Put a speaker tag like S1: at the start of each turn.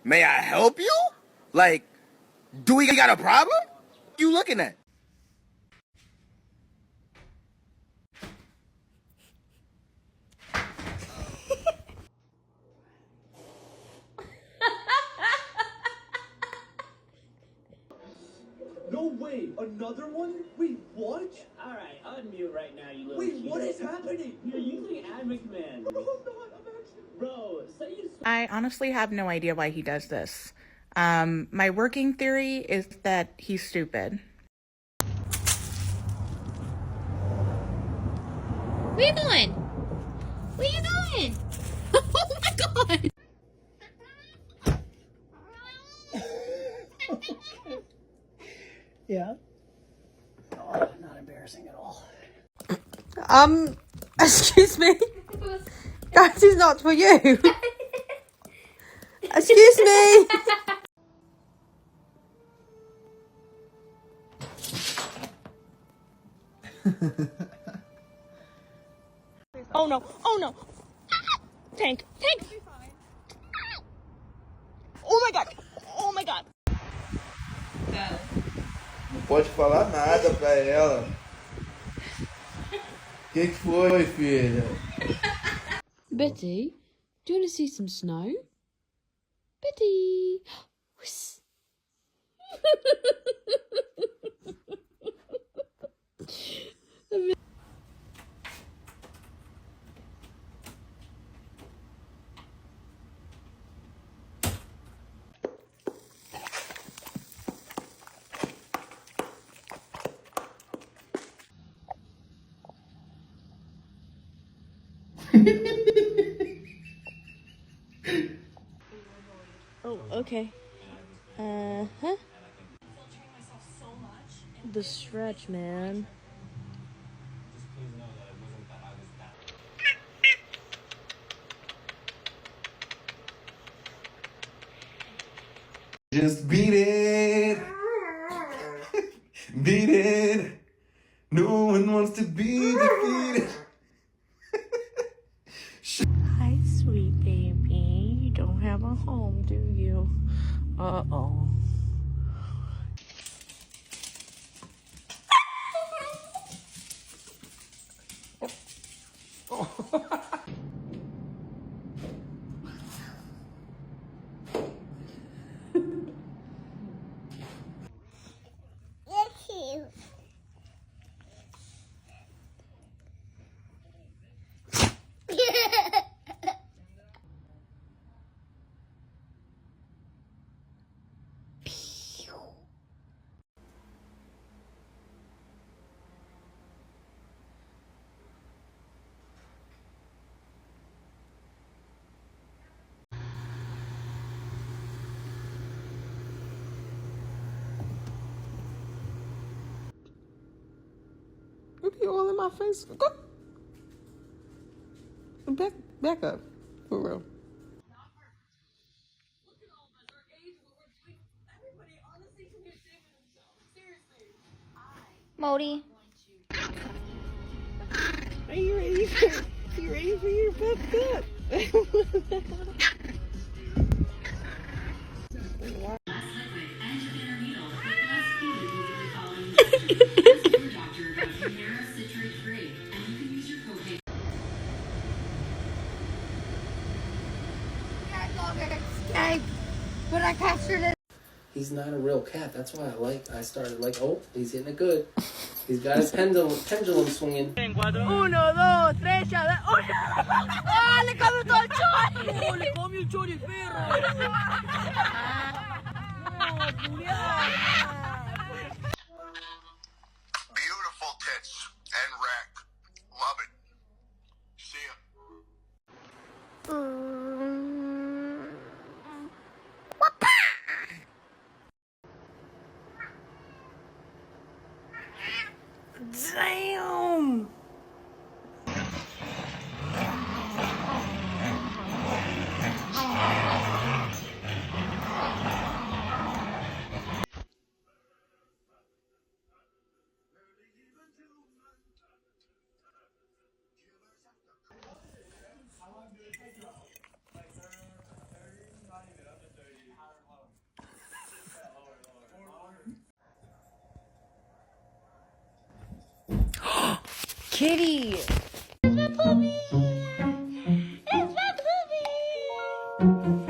S1: May I help you? Like, do we got a problem? What you looking at?
S2: No way! Another one? Wait, what?
S3: Alright, unmute right now, you little
S2: Wait,
S3: cheater.
S2: what is happening?
S3: You're using admin commands.
S2: No, I'm not. I'm actually...
S3: Bro, say you...
S4: I honestly have no idea why he does this. My working theory is that he's stupid.
S5: Where you going? Where you going? Oh my god!
S2: Yeah? Oh, not embarrassing at all.
S6: Excuse me? That is not for you. Excuse me?
S7: Oh no, oh no. Tank, tank. Oh my god, oh my god.
S8: Não pode falar nada pra ela. O que foi, filha?
S9: Betty, do you want to see some snow? Betty! Whis.
S7: Oh, okay. Huh? The stretch, man.
S8: Just beat it. Beat it. No one wants to be defeated.
S7: Hi, sweet baby. You don't have a home, do you? Uh-oh.
S6: Look at you all in my face. Go. Back up. For real.
S5: Modi.
S7: Are you ready for your pep?
S5: But I captured it.
S10: He's not a real cat. That's why I started like, oh, he's hitting it good. He's got his pendulum swinging.
S7: 1, 2, 3, ya. ¡Ah, le comió todo el chori! ¡Oh, le comió el chori, perro!
S1: Beautiful tits and rack. Love it. See ya.
S7: Damn! kitty.
S5: It's my puppy. It's my puppy.